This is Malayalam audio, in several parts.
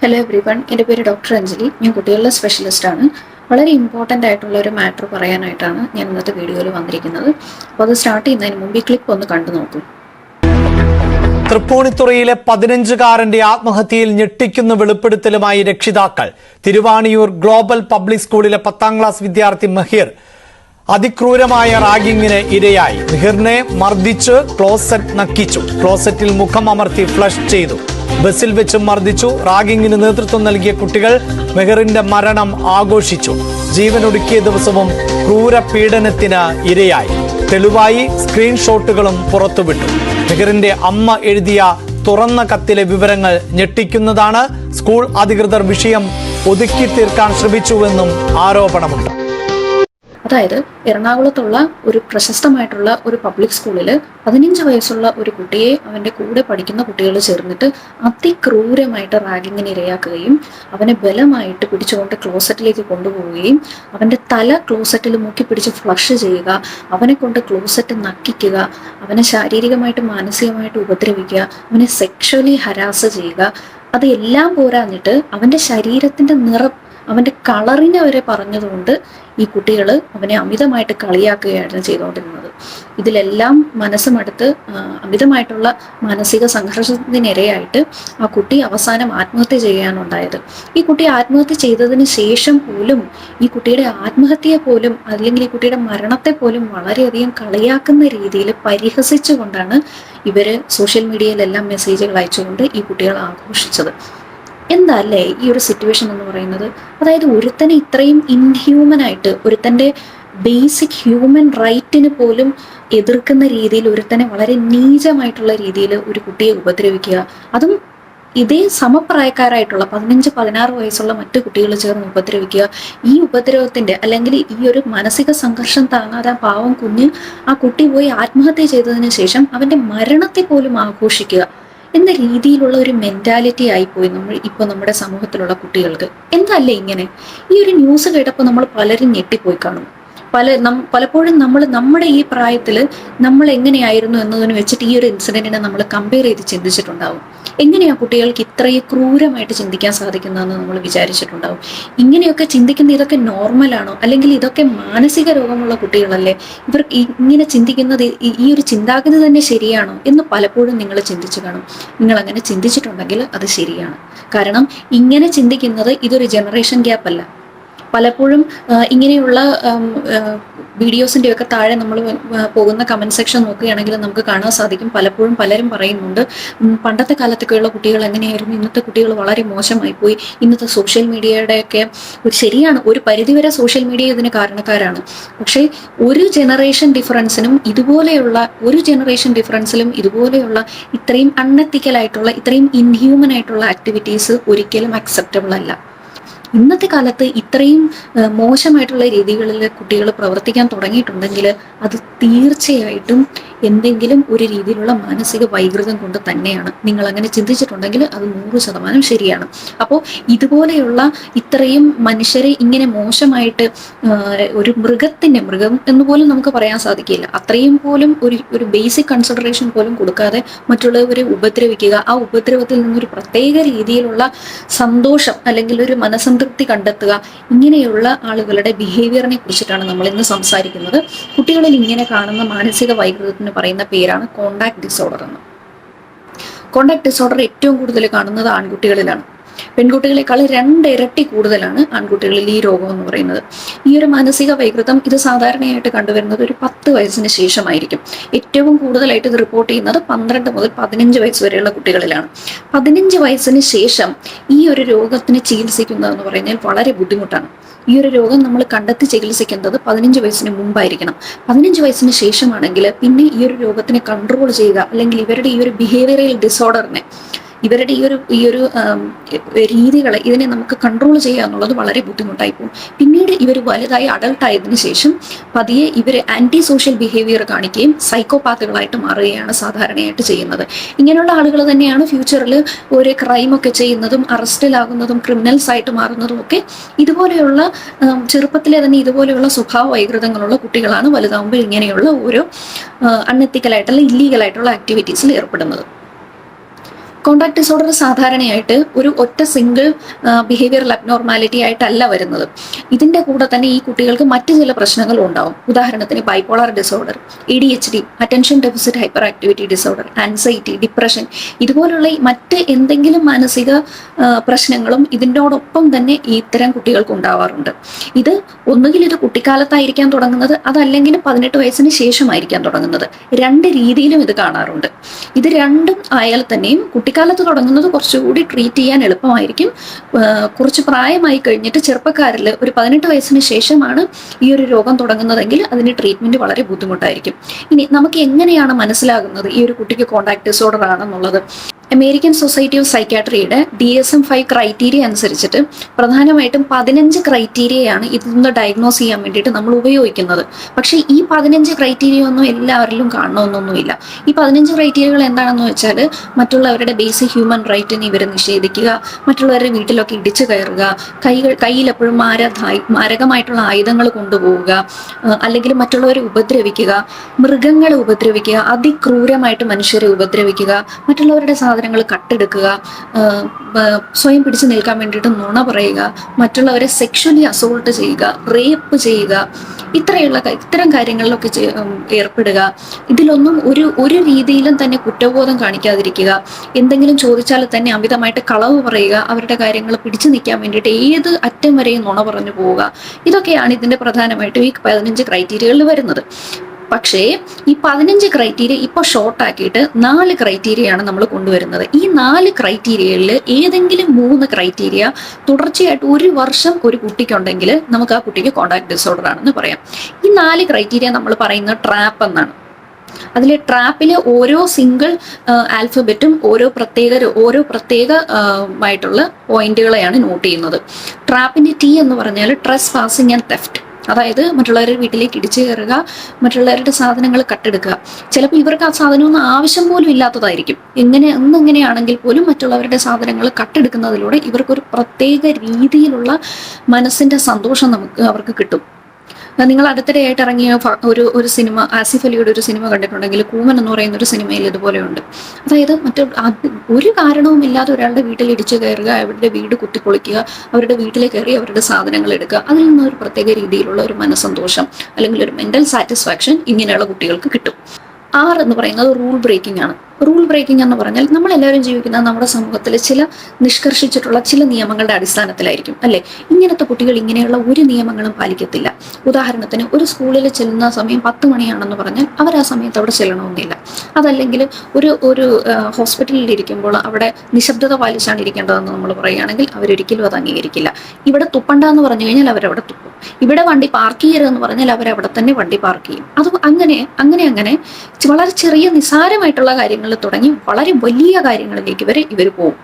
ഹലോ എവ്രി വൺ, എൻ്റെ പേര് ഡോക്ടർ അഞ്ജലി. ഞാൻ കുട്ടികളുടെ സ്പെഷ്യലിസ്റ്റാണ്. വളരെ ഇമ്പോർട്ടൻ്റ് ആയിട്ടുള്ള ഒരു മാറ്റർ പറയാനായിട്ടാണ് ഞാൻ ഇന്നത്തെ വീഡിയോയിൽ വന്നിരിക്കുന്നത്. അപ്പോൾ അത് സ്റ്റാർട്ട് ചെയ്യുന്നതിന് മുമ്പ് ഈ ക്ലിപ്പ് ഒന്ന് കണ്ടു നോക്കൂ. തൃപ്പൂണിത്തുറയിലെ 15-കാരന്റെ ആത്മഹത്യയിൽ ഞെട്ടിക്കുന്ന വെളിപ്പെടുത്തലുമായി രക്ഷിതാക്കൾ. തിരുവാണിയൂർ ഗ്ലോബൽ പബ്ലിക് സ്കൂളിലെ 10ാം ക്ലാസ് വിദ്യാർത്ഥി മെഹിർ അതിക്രൂരമായ റാഗിങ്ങിന് ഇരയായി. മെഹിറിനെ മർദ്ദിച്ച് ക്ലോസറ്റ് നക്കിച്ചു. ക്ലോസറ്റിൽ മുഖം അമർത്തി ഫ്ലഷ് ചെയ്തു. ബസിൽ വെച്ച് മർദ്ദിച്ചു. റാഗിങ്ങിന് നേതൃത്വം നൽകിയ കുട്ടികൾ മെഹിറിന്റെ മരണം ആഘോഷിച്ചു. ജീവനൊടുക്കിയ ദിവസവും ക്രൂര പീഡനത്തിന് ഇരയായി. തെളിവായി സ്ക്രീൻഷോട്ടുകളും പുറത്തുവിട്ടു. മെഹിറിന്റെ അമ്മ എഴുതിയ തുറന്ന കത്തിലെ വിവരങ്ങൾ ഞെട്ടിക്കുന്നതാണ്. സ്കൂൾ അധികൃതർ വിഷയം ഒതുക്കി തീർക്കാൻ ശ്രമിച്ചുവെന്നും ആരോപണമുണ്ട്. അതായത് എറണാകുളത്തുള്ള ഒരു പ്രശസ്തമായിട്ടുള്ള ഒരു പബ്ലിക് സ്കൂളിൽ 15 വയസ്സുള്ള ഒരു കുട്ടിയെ അവൻ്റെ കൂടെ പഠിക്കുന്ന കുട്ടികൾ ചേർന്നിട്ട് അതിക്രൂരമായിട്ട് റാഗിങ്ങിന് ഇരയാക്കുകയും അവനെ ബലമായിട്ട് പിടിച്ചുകൊണ്ട് ക്ലോസറ്റിലേക്ക് കൊണ്ടുപോവുകയും അവൻ്റെ തല ക്ലോസറ്റിൽ മുക്കി പിടിച്ച് ഫ്ലഷ് ചെയ്യുക, അവനെ കൊണ്ട് ക്ലോസറ്റ് നക്കിക്കുക, അവനെ ശാരീരികമായിട്ട് മാനസികമായിട്ട് ഉപദ്രവിക്കുക, അവനെ സെക്ഷലി ഹരാസ് ചെയ്യുക. അത് എല്ലാം പോരാഞ്ഞിട്ട് അവൻ്റെ ശരീരത്തിൻ്റെ നിറം, അവൻ്റെ കളറിനെ വരെ പറഞ്ഞതുകൊണ്ട് ഈ കുട്ടികൾ അവനെ അമിതമായിട്ട് കളിയാക്കുകയാണ് ചെയ്തുകൊണ്ടിരുന്നത്. ഇതിലെല്ലാം മനസ്സുമടുത്ത് അമിതമായിട്ടുള്ള മാനസിക സംഘർഷത്തിനിരയായിട്ട് ആ കുട്ടി അവസാനം ആത്മഹത്യ ചെയ്യാനുണ്ടായത്. ഈ കുട്ടി ആത്മഹത്യ ചെയ്തതിന് ശേഷം പോലും ഈ കുട്ടിയുടെ ആത്മഹത്യയെ പോലും അല്ലെങ്കിൽ ഈ കുട്ടിയുടെ മരണത്തെ പോലും വളരെയധികം കളിയാക്കുന്ന രീതിയിൽ പരിഹസിച്ചുകൊണ്ടാണ് ഇവർ സോഷ്യൽ മീഡിയയിലെല്ലാം മെസ്സേജുകൾ അയച്ചുകൊണ്ട് ഈ കുട്ടികൾ ആഘോഷിച്ചത്. എന്താ അല്ലേ ഈ ഒരു സിറ്റുവേഷൻ എന്ന് പറയുന്നത്? അതായത് ഒരുത്തനെ ഇത്രയും ഇൻഹ്യൂമനായിട്ട്, ഒരുത്തൻ്റെ ബേസിക് ഹ്യൂമൻ റൈറ്റിന് പോലും എതിർക്കുന്ന രീതിയിൽ, ഒരുത്തനെ വളരെ നീചമായിട്ടുള്ള രീതിയിൽ ഒരു കുട്ടിയെ ഉപദ്രവിക്കുക, അതും ഇതേ സമപ്രായക്കാരായിട്ടുള്ള 15-16 വയസ്സുള്ള മറ്റു കുട്ടികൾ ചേർന്ന് ഉപദ്രവിക്കുക. ഈ ഉപദ്രവത്തിൻ്റെ അല്ലെങ്കിൽ ഈ ഒരു മാനസിക സംഘർഷം താങ്ങാതെ പാവം കുഞ്ഞ് ആ കുട്ടി പോയി ആത്മഹത്യ ചെയ്തതിന് ശേഷം അവൻ്റെ മരണത്തെ പോലും ആഘോഷിക്കുക എന്ന രീതിയിലുള്ള ഒരു മെൻറ്റാലിറ്റി ആയിപ്പോയി നമ്മുടെ സമൂഹത്തിലുള്ള കുട്ടികൾക്ക്. എന്തല്ലേ ഇങ്ങനെ? ഈ ഒരു ന്യൂസ് കേട്ടപ്പോൾ നമ്മൾ പലരും ഞെട്ടിപ്പോയി കാണും. പലപ്പോഴും നമ്മുടെ ഈ പ്രായത്തിൽ നമ്മൾ എങ്ങനെയായിരുന്നു എന്നതിന് വെച്ചിട്ട് ഈ ഒരു ഇൻസിഡൻറ്റിനെ നമ്മൾ കമ്പയർ ചെയ്ത് ചിന്തിച്ചിട്ടുണ്ടാവും. എങ്ങനെയാ കുട്ടികൾക്ക് ഇത്രയും ക്രൂരമായിട്ട് ചിന്തിക്കാൻ സാധിക്കുന്നതെന്ന് നമ്മൾ വിചാരിച്ചിട്ടുണ്ടാവും. ഇങ്ങനെയൊക്കെ ചിന്തിക്കുന്ന ഇതൊക്കെ നോർമലാണോ? അല്ലെങ്കിൽ ഇതൊക്കെ മാനസിക രോഗമുള്ള കുട്ടികളല്ലേ? ഇവർ ഇങ്ങനെ ചിന്തിക്കുന്നത്, ഈ ഒരു ചിന്താഗതി തന്നെ ശരിയാണോ എന്ന് പലപ്പോഴും നിങ്ങൾ ചിന്തിച്ചു കാണും. നിങ്ങൾ അങ്ങനെ ചിന്തിച്ചിട്ടുണ്ടെങ്കിൽ അത് ശരിയാണ്. കാരണം ഇങ്ങനെ ചിന്തിക്കുന്നത് ഇതൊരു ജനറേഷൻ ഗ്യാപ്പ് അല്ല. പലപ്പോഴും ഇങ്ങനെയുള്ള വീഡിയോസിൻ്റെയൊക്കെ താഴെ നമ്മൾ പോകുന്ന കമൻറ്റ് സെക്ഷൻ നോക്കുകയാണെങ്കിൽ നമുക്ക് കാണാൻ സാധിക്കും. പലപ്പോഴും പലരും പറയുന്നുണ്ട്, പണ്ടത്തെ കാലത്തൊക്കെയുള്ള കുട്ടികൾ എങ്ങനെയായിരുന്നു, ഇന്നത്തെ കുട്ടികൾ വളരെ മോശമായി പോയി. ഇന്നത്തെ സോഷ്യൽ മീഡിയയുടെയൊക്കെ ശരിയാണ്, ഒരു പരിധിവരെ സോഷ്യൽ മീഡിയ ഇതിന് കാരണക്കാരാണ്. പക്ഷേ ഒരു ജനറേഷൻ ഡിഫറൻസിലും ഇതുപോലെയുള്ള ഇത്രയും അൺഎത്തിക്കലായിട്ടുള്ള, ഇത്രയും ഇൻഹ്യൂമൻ ആയിട്ടുള്ള ആക്ടിവിറ്റീസ് ഒരിക്കലും അക്സെപ്റ്റബിൾ അല്ല. ഇന്നത്തെ കാലത്ത് ഇത്രയും മോശമായിട്ടുള്ള രീതികളിൽ കുട്ടികൾ പ്രവർത്തിക്കാൻ തുടങ്ങിയിട്ടുണ്ടെങ്കിൽ അത് തീർച്ചയായിട്ടും എന്തെങ്കിലും ഒരു രീതിയിലുള്ള മാനസിക വൈകൃതം കൊണ്ട് തന്നെയാണ്. നിങ്ങൾ അങ്ങനെ ചിന്തിച്ചിട്ടുണ്ടെങ്കിൽ അത് 100% ശരിയാണ്. അപ്പോൾ ഇതുപോലെയുള്ള ഇത്രയും മനുഷ്യരെ ഇങ്ങനെ മോശമായിട്ട് ഒരു മൃഗം എന്നുപോലും നമുക്ക് പറയാൻ സാധിക്കില്ല, അത്രയും പോലും ഒരു ബേസിക് കൺസിഡറേഷൻ പോലും കൊടുക്കാതെ മറ്റുള്ളവരെ ഉപദ്രവിക്കുക, ആ ഉപദ്രവത്തിൽ നിന്നൊരു പ്രത്യേക രീതിയിലുള്ള സന്തോഷം അല്ലെങ്കിൽ ഒരു മനസ്സംതൃപ്തി കണ്ടെത്തുക, ഇങ്ങനെയുള്ള ആളുകളുടെ ബിഹേവിയറിനെ കുറിച്ചിട്ടാണ് നമ്മൾ ഇന്ന് സംസാരിക്കുന്നത്. കുട്ടികളിൽ ഇങ്ങനെ കാണുന്ന മാനസിക വൈകൃതത്തിന് പറയുന്ന പേരാണ് കോണ്ടാക്ട് ഡിസോർഡർ എന്ന്. കോണ്ടാക്ട് ഡിസോർഡർ ഏറ്റവും കൂടുതൽ കാണുന്നത് ആൺകുട്ടികളിലാണ്. പെൺകുട്ടികളെക്കാൾ 2 ഇരട്ടി കൂടുതലാണ് ആൺകുട്ടികളിൽ ഈ രോഗം എന്ന് പറയുന്നത്. ഈ ഒരു മാനസിക വൈകൃതം ഇത് സാധാരണയായിട്ട് കണ്ടുവരുന്നത് ഒരു 10 വയസ്സിന് ശേഷമായിരിക്കും. ഏറ്റവും കൂടുതലായിട്ട് ഇത് റിപ്പോർട്ട് ചെയ്യുന്നത് 12 മുതൽ 15 വയസ്സ് വരെയുള്ള കുട്ടികളിലാണ്. 15 വയസ്സിന് ശേഷം ഈ ഒരു രോഗത്തിന് ചികിത്സിക്കുന്നതെന്ന് പറയുന്നത് വളരെ ബുദ്ധിമുട്ടാണ്. ഈ ഒരു രോഗം നമ്മൾ കണ്ടെത്തി ചികിത്സിക്കേണ്ടത് 15 വയസ്സിന് മുമ്പായിരിക്കണം. 15 വയസ്സിന് ശേഷമാണെങ്കിൽ പിന്നെ ഈ ഒരു രോഗത്തിനെ കൺട്രോൾ ചെയ്യുക, അല്ലെങ്കിൽ ഇവരുടെ ഈ ഒരു ബിഹേവിയറൽ ഡിസോർഡറിനെ, ഇവരുടെ ഈ ഒരു രീതികളെ, ഇതിനെ നമുക്ക് കൺട്രോൾ ചെയ്യുക എന്നുള്ളത് വളരെ ബുദ്ധിമുട്ടായി പോകും. പിന്നീട് ഇവർ വലുതായി അഡൾട്ട് ആയതിനു ശേഷം പതിയെ ഇവർ ആൻറ്റി സോഷ്യൽ ബിഹേവിയർ കാണിക്കുകയും സൈക്കോപാത്തുകളായിട്ട് മാറുകയാണ് സാധാരണയായിട്ട് ചെയ്യുന്നത്. ഇങ്ങനെയുള്ള ആളുകൾ തന്നെയാണ് ഫ്യൂച്ചറിൽ ഒരു ക്രൈമൊക്കെ ചെയ്യുന്നതും അറസ്റ്റിലാകുന്നതും ക്രിമിനൽസ് ആയിട്ട് മാറുന്നതും ഒക്കെ. ഇതുപോലെയുള്ള ചെറുപ്പത്തിലെ തന്നെ ഇതുപോലെയുള്ള സ്വഭാവ വൈകൃതങ്ങളുള്ള കുട്ടികളാണ് വലുതാകുമ്പോൾ ഇങ്ങനെയുള്ള ഓരോ അൺഎത്തിക്കലായിട്ടുള്ള ഇല്ലീഗലായിട്ടുള്ള ആക്ടിവിറ്റീസിൽ ഏർപ്പെടുന്നത്. കോണ്ടാക്ട് ഡിസോർഡർ സാധാരണയായിട്ട് ഒരു ഒറ്റ സിംഗിൾ ബിഹേവിയറൽ അബ്നോർമാലിറ്റി ആയിട്ടല്ല വരുന്നത്. ഇതിന്റെ കൂടെ തന്നെ ഈ കുട്ടികൾക്ക് മറ്റു ചില പ്രശ്നങ്ങളും ഉണ്ടാവും. ഉദാഹരണത്തിന് bipolar disorder, ADHD, attention deficit hyper activity disorder, anxiety, depression, ഇതുപോലുള്ള മറ്റ് എന്തെങ്കിലും മാനസിക പ്രശ്നങ്ങളും ഇതിനോടൊപ്പം തന്നെ ഇത്തരം കുട്ടികൾക്ക് ഉണ്ടാവാറുണ്ട്. ഇത് ഒന്നുകിൽ ഇത് കുട്ടിക്കാലത്തായിരിക്കാൻ തുടങ്ങുന്നത്, അതല്ലെങ്കിൽ 18 വയസ്സിന് ശേഷമായിരിക്കാൻ തുടങ്ങുന്നത്. രണ്ട് രീതിയിലും ഇത് കാണാറുണ്ട്. ഇത് രണ്ടും ആയാൽ തന്നെയും കുട്ടിക്കാലത്ത് തുടങ്ങുന്നത് കുറച്ചുകൂടി ട്രീറ്റ് ചെയ്യാൻ എളുപ്പമായിരിക്കും. കുറച്ച് പ്രായമായി കഴിഞ്ഞിട്ട് ചെറുപ്പക്കാരിൽ ഒരു 18 വയസ്സിന് ശേഷമാണ് ഈ ഒരു രോഗം തുടങ്ങുന്നതെങ്കിൽ അതിന് ട്രീറ്റ്മെന്റ് വളരെ ബുദ്ധിമുട്ടായിരിക്കും. ഇനി നമുക്ക് എങ്ങനെയാണ് മനസ്സിലാകുന്നത് ഈ ഒരു കുട്ടിക്ക് കോണ്ടാക്ട് ഡിസോർഡർ ആണെന്നുള്ളത്? അമേരിക്കൻ സൊസൈറ്റി ഓഫ് സൈക്യാട്രിയുടെ DSM-5 ക്രൈറ്റീരിയ അനുസരിച്ചിട്ട് പ്രധാനമായിട്ടും 15 ക്രൈറ്റീരിയയാണ് ഇതൊന്ന് ഡയഗ്നോസ് ചെയ്യാൻ വേണ്ടിയിട്ട് നമ്മൾ ഉപയോഗിക്കുന്നത്. പക്ഷേ ഈ 15 ക്രൈറ്റീരിയ ഒന്നും എല്ലാവരിലും കാണണമെന്നൊന്നുമില്ല. ഈ 15 ക്രൈറ്റീരിയകൾ എന്താണെന്ന് വെച്ചാൽ, മറ്റുള്ളവരുടെ ബേസിക് ഹ്യൂമൻ റൈറ്റിനെ ഇവർ നിഷേധിക്കുക, മറ്റുള്ളവരുടെ വീട്ടിലൊക്കെ ഇടിച്ചു കയറുക, കയ്യിൽ എപ്പോഴും മാരകമായിട്ടുള്ള ആയുധങ്ങൾ കൊണ്ടുപോവുക, അല്ലെങ്കിൽ മറ്റുള്ളവരെ ഉപദ്രവിക്കുക, മൃഗങ്ങളെ ഉപദ്രവിക്കുക, അതിക്രൂരമായിട്ട് മനുഷ്യരെ ഉപദ്രവിക്കുക, മറ്റുള്ളവരുടെ സാധനങ്ങൾ കട്ടെടുക്കുക, സ്വയം പിടിച്ചു നിൽക്കാൻ വേണ്ടിയിട്ട് നുണ പറയുക, മറ്റുള്ളവരെ സെക്ഷലി അസോൾട്ട് ചെയ്യുക, റേപ്പ് ചെയ്യുക, ഇത്തരം കാര്യങ്ങളിലൊക്കെ ഏർപ്പെടുക. ഇതിലൊന്നും ഒരു രീതിയിലും തന്നെ കുറ്റബോധം കാണിക്കാതിരിക്കുക, എന്തെങ്കിലും ചോദിച്ചാൽ തന്നെ അമിതമായിട്ട് കളവ് പറയുക, അവരുടെ കാര്യങ്ങൾ പിടിച്ചു നിൽക്കാൻ വേണ്ടിയിട്ട് ഏത് അറ്റം വരെയും നുണ പറഞ്ഞു പോവുക. ഇതൊക്കെയാണ് ഇതിന്റെ പ്രധാനമായിട്ടും ഈ 15 ക്രൈറ്റീരിയകളിൽ വരുന്നത്. പക്ഷേ ഈ 15 ക്രൈറ്റീരിയ ഇപ്പോൾ ഷോർട്ടാക്കിയിട്ട് 4 ക്രൈറ്റീരിയയാണ് നമ്മൾ കൊണ്ടുവരുന്നത്. ഈ 4 ക്രൈറ്റീരിയകളിൽ ഏതെങ്കിലും 3 ക്രൈറ്റീരിയ തുടർച്ചയായിട്ട് 1 വർഷം ഒരു കുട്ടിക്കുണ്ടെങ്കിൽ നമുക്ക് ആ കുട്ടിക്ക് കോണ്ടാക്ട് ഡിസോർഡർ ആണെന്ന് പറയാം. ഈ 4 ക്രൈറ്റീരിയ നമ്മൾ പറയുന്നത് ട്രാപ്പ് എന്നാണ്. അതിലെ ട്രാപ്പിലെ ഓരോ സിംഗിൾ ആൽഫബറ്റും ഓരോ പ്രത്യേകമായിട്ടുള്ള പോയിന്റുകളെയാണ് നോട്ട് ചെയ്യുന്നത്. ട്രാപ്പിന്റെ T എന്ന് പറഞ്ഞാൽ ട്രസ് പാസിങ് ആൻഡ് തെഫ്റ്റ്. അതായത് മറ്റുള്ളവരുടെ വീട്ടിലേക്ക് ഇടിച്ചു കയറുക, മറ്റുള്ളവരുടെ സാധനങ്ങൾ കട്ടെടുക്കുക. ചിലപ്പോൾ ഇവർക്ക് ആ സാധനമൊന്നും ആവശ്യം പോലും ഇല്ലാത്തതായിരിക്കും. എങ്ങനെയാണെങ്കിൽ പോലും മറ്റുള്ളവരുടെ സാധനങ്ങൾ കട്ടെടുക്കുന്നതിലൂടെ ഇവർക്കൊരു പ്രത്യേക രീതിയിലുള്ള മനസ്സിന്റെ സന്തോഷം അവർക്ക് കിട്ടും. നിങ്ങൾ അടുത്തിടെയായിട്ട് ഇറങ്ങിയ ഒരു സിനിമ, ആസിഫ് അലിയുടെ ഒരു സിനിമ കണ്ടിട്ടുണ്ടെങ്കിൽ, കൂമൻ എന്ന് പറയുന്ന ഒരു സിനിമയിൽ ഇതുപോലെയുണ്ട്. അതായത് ഒരു കാരണവുമില്ലാതെ ഒരാളുടെ വീട്ടിൽ ഇടിച്ചു കയറുക, അവരുടെ വീട് കുത്തിപ്പൊളിക്കുക, അവരുടെ വീട്ടിലേക്ക് കയറി അവരുടെ സാധനങ്ങൾ എടുക്കുക, അതിൽ നിന്ന് ഒരു പ്രത്യേക രീതിയിലുള്ള ഒരു മനസ്സന്തോഷം അല്ലെങ്കിൽ ഒരു മെന്റൽ സാറ്റിസ്ഫാക്ഷൻ ഇങ്ങനെയുള്ള കുട്ടികൾക്ക് കിട്ടും. 6 എന്ന് പറയുന്നത് റൂൾ ബ്രേക്കിംഗ് ആണ്. റൂൾ ബ്രേക്കിംഗ് എന്ന് പറഞ്ഞാൽ നമ്മളെല്ലാവരും ജീവിക്കുന്ന നമ്മുടെ സമൂഹത്തിൽ ചില നിഷ്കർഷിച്ചിട്ടുള്ള ചില നിയമങ്ങളുടെ അടിസ്ഥാനത്തിലായിരിക്കും, അല്ലേ? ഇങ്ങനത്തെ കുട്ടികൾ ഇങ്ങനെയുള്ള ഒരു നിയമങ്ങളും പാലിക്കത്തില്ല. ഉദാഹരണത്തിന് ഒരു സ്കൂളിൽ ചെല്ലുന്ന സമയം 10 മണിയാണെന്ന് പറഞ്ഞാൽ അവർ ആ സമയത്ത് അവിടെ ചെല്ലണമെന്നില്ല. അതല്ലെങ്കിൽ ഒരു ഹോസ്പിറ്റലിൽ ഇരിക്കുമ്പോൾ അവിടെ നിശബ്ദത പാലിച്ചാണ് ഇരിക്കേണ്ടതെന്ന് നമ്മൾ പറയുകയാണെങ്കിൽ അവരൊരിക്കലും അത് അംഗീകരിക്കില്ല. ഇവിടെ തുപ്പണ്ടെന്ന് പറഞ്ഞു കഴിഞ്ഞാൽ അവരവിടെ തുപ്പും. ഇവിടെ വണ്ടി പാർക്ക് ചെയ്യരുതെന്ന് പറഞ്ഞാൽ അവരവിടെ തന്നെ വണ്ടി പാർക്ക് ചെയ്യും. അത് അങ്ങനെ വളരെ ചെറിയ നിസ്സാരമായിട്ടുള്ള കാര്യങ്ങൾ തുടങ്ങി വളരെ വലിയ കാര്യങ്ങളിലേക്ക് വരെ ഇവർ പോകും.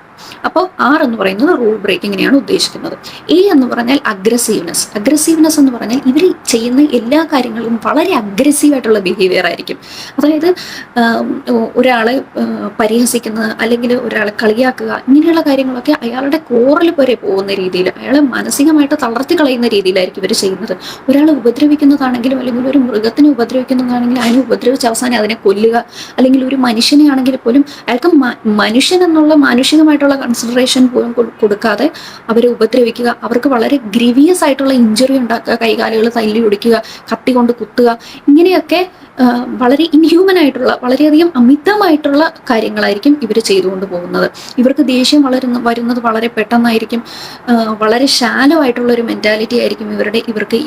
അപ്പോൾ 6 എന്ന് പറയുന്നത് റൂൾ ബ്രേക്കിങ്ങിനെയാണ് ഉദ്ദേശിക്കുന്നത്. A എന്ന് പറഞ്ഞാൽ അഗ്രസീവ്നെസ്. അഗ്രസീവ്നെസ് എന്ന് പറഞ്ഞാൽ ഇവർ ചെയ്യുന്ന എല്ലാ കാര്യങ്ങളും വളരെ അഗ്രസീവായിട്ടുള്ള ബിഹേവിയർ ആയിരിക്കും. അതായത് ഒരാളെ പരിഹസിക്കുന്നത് അല്ലെങ്കിൽ ഒരാളെ കളിയാക്കുക, ഇങ്ങനെയുള്ള കാര്യങ്ങളൊക്കെ അയാളുടെ കോറിൽ വരെ പോകുന്ന രീതിയിൽ, അയാളെ മാനസികമായിട്ട് തളർത്തി കളയുന്ന രീതിയിലായിരിക്കും ഇവർ ചെയ്യുന്നത്. ഒരാളെ ഉപദ്രവിക്കുന്നതാണെങ്കിലും അല്ലെങ്കിൽ ഒരു മൃഗത്തിനെ ഉപദ്രവിക്കുന്നതാണെങ്കിലും അതിനെ ഉപദ്രവിച്ച് അവസാനം അതിനെ കൊല്ലുക, അല്ലെങ്കിൽ ഒരു മനുഷ്യനെ ആണെങ്കിൽ പോലും അയാൾക്ക് മനുഷ്യൻ എന്നുള്ള മാനുഷികമായിട്ടുള്ള കൺസിഡറേഷൻ പോലും കൊടുക്കാതെ അവരെ ഉപദ്രവിക്കുക, അവർക്ക് വളരെ ഗ്രീവിയസ് ആയിട്ടുള്ള ഇഞ്ചുറി ഉണ്ടാക്കുക, കൈകാലുകൾ തല്ലി ഒടിക്കുക, കത്തി കൊണ്ട് കുത്തുക, ഇങ്ങനെയൊക്കെ വളരെ ഇൻഹ്യൂമൻ ആയിട്ടുള്ള വളരെയധികം അമിതമായിട്ടുള്ള കാര്യങ്ങളായിരിക്കും ഇവർ ചെയ്തുകൊണ്ട് പോകുന്നത്. ഇവർക്ക് ദേഷ്യം വരുന്നത് വളരെ പെട്ടെന്നായിരിക്കും. വളരെ ഷാലോ ആയിട്ടുള്ള ഒരു മെന്റാലിറ്റി ആയിരിക്കും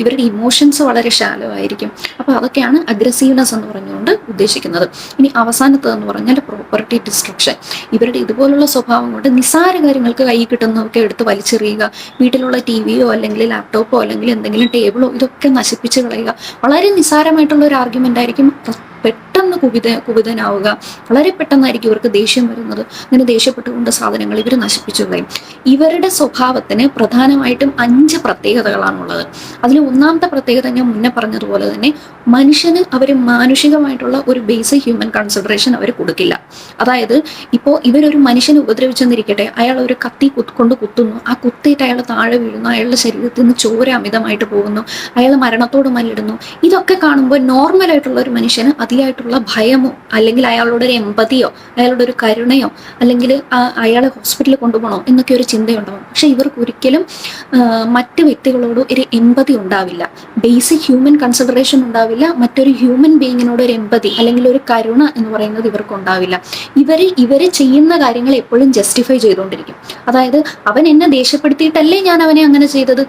ഇവരുടെ ഇമോഷൻസ് വളരെ ഷാലോ ആയിരിക്കും. അപ്പോൾ അതൊക്കെയാണ് അഗ്രസീവ്നെസ് എന്ന് പറഞ്ഞുകൊണ്ട് ഉദ്ദേശിക്കുന്നത്. ഇനി അവസാനത്തതെന്ന് പറഞ്ഞാൽ പ്രോപ്പർട്ടി ഡിസ്ട്രക്ഷൻ. ഇവരുടെ ഇതുപോലുള്ള സ്വഭാവം കൊണ്ട് നിസ്സാര കാര്യങ്ങൾക്ക് കൈ കിട്ടുന്നതൊക്കെ എടുത്ത് വലിച്ചെറിയുക, വീട്ടിലുള്ള TVയോ അല്ലെങ്കിൽ ലാപ്ടോപ്പോ അല്ലെങ്കിൽ എന്തെങ്കിലും ടേബിളോ ഇതൊക്കെ നശിപ്പിച്ച് കളയുക. വളരെ നിസ്സാരമായിട്ടുള്ള ഒരു ആർഗ്യുമെന്റ് ആയിരിക്കും പെട്ടെന്ന് കുപിതനാവുക. വളരെ പെട്ടെന്നായിരിക്കും ഇവർക്ക് ദേഷ്യം വരുന്നത്. അങ്ങനെ ദേഷ്യപ്പെട്ടുകൊണ്ട് സാധനങ്ങൾ ഇവർ നശിപ്പിച്ചു കളയും. ഇവരുടെ സ്വഭാവത്തിന് പ്രധാനമായിട്ടും 5 പ്രത്യേകതകളാണുള്ളത്. അതിൽ ഒന്നാമത്തെ പ്രത്യേകത ഞാൻ മുന്നേ പറഞ്ഞതുപോലെ തന്നെ മനുഷ്യന് അവർ മാനുഷികമായിട്ടുള്ള ഒരു ബേസിക് ഹ്യൂമൻ കൺസിഡറേഷൻ അവർ കൊടുക്കില്ല. അതായത് ഇപ്പോൾ ഇവരൊരു മനുഷ്യനെ ഉപദ്രവിച്ചെന്നിരിക്കട്ടെ, അയാൾ ഒരു കത്തി കൊണ്ട് കുത്തുന്നു, ആ കുത്തിയിട്ട് അയാൾ താഴെ വീഴുന്നു, അയാളുടെ ശരീരത്തിൽ നിന്ന് ചോര അമിതമായിട്ട് പോകുന്നു, അയാൾ മരണത്തോട് മല്ലിടുന്നു. ഇതൊക്കെ കാണുമ്പോൾ നോർമലായിട്ടുള്ള ഒരു മനുഷ്യന് അതിയായിട്ടുള്ള ഭയമോ അല്ലെങ്കിൽ അയാളോട് ഒരു എമ്പതിയോ അയാളോട് ഒരു കരുണയോ അല്ലെങ്കിൽ അയാളെ ഹോസ്പിറ്റലിൽ കൊണ്ടുപോകണോ എന്നൊക്കെ ഒരു ചിന്തയുണ്ടാവും. പക്ഷെ ഇവർക്ക് ഒരിക്കലും മറ്റ് വ്യക്തികളോട് ഒരു എമ്പതി ഉണ്ടാവില്ല, ബേസിക് ഹ്യൂമൻ കൺസിഡറേഷൻ ഉണ്ടാവില്ല, മറ്റൊരു ഹ്യൂമൻ ബീയിങ്ങിനോട് ഒരു എമ്പതി അല്ലെങ്കിൽ ഒരു കരുണ എന്ന് പറയുന്നത് ഇവർക്ക് ഉണ്ടാവില്ല. ഇവര് ചെയ്യുന്ന കാര്യങ്ങൾ എപ്പോഴും ജസ്റ്റിഫൈ ചെയ്തുകൊണ്ടിരിക്കും. അതായത് അവൻ എന്നെ ദേഷ്യപ്പെടുത്തിയിട്ടല്ലേ ഞാൻ അവനെ അങ്ങനെ ചെയ്തത്,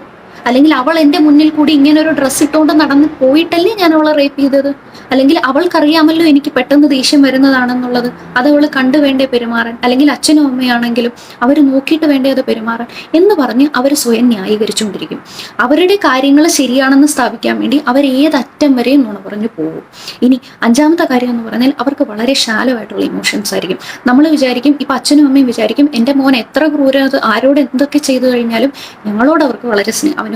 അല്ലെങ്കിൽ അവൾ എൻ്റെ മുന്നിൽ കൂടി ഇങ്ങനെ ഒരു ഡ്രസ്സ് ഇട്ടുകൊണ്ട് നടന്ന് പോയിട്ടല്ലേ ഞാൻ അവളെ റേപ്പ് ചെയ്തത്, അല്ലെങ്കിൽ അവൾക്കറിയാമല്ലോ എനിക്ക് പെട്ടെന്ന് ദേഷ്യം വരുന്നതാണെന്നുള്ളത്, അത് അവൾ കണ്ടു വേണ്ടേ പെരുമാറാൻ, അല്ലെങ്കിൽ അച്ഛനും അമ്മയാണെങ്കിലും അവർ നോക്കിയിട്ട് വേണ്ടേ അത് പെരുമാറാൻ എന്ന് പറഞ്ഞ് അവർ സ്വയം ന്യായീകരിച്ചുകൊണ്ടിരിക്കും. അവരുടെ കാര്യങ്ങൾ ശരിയാണെന്ന് സ്ഥാപിക്കാൻ വേണ്ടി അവർ ഏതറ്റം വരെയും നുണ പറഞ്ഞു പോകും. ഇനി അഞ്ചാമത്തെ കാര്യം എന്ന് പറഞ്ഞാൽ അവർക്ക് വളരെ ഷാലോ ആയിട്ടുള്ള ഇമോഷൻസ് ആയിരിക്കും. നമ്മൾ വിചാരിക്കും, ഇപ്പം അച്ഛനും അമ്മയും വിചാരിക്കും എൻ്റെ മോൻ എത്ര ക്രൂരത ആരോട് എന്തൊക്കെ ചെയ്തു കഴിഞ്ഞാലും ഞങ്ങളോട് അവർക്ക് വളരെ സ്നേഹമാണ്,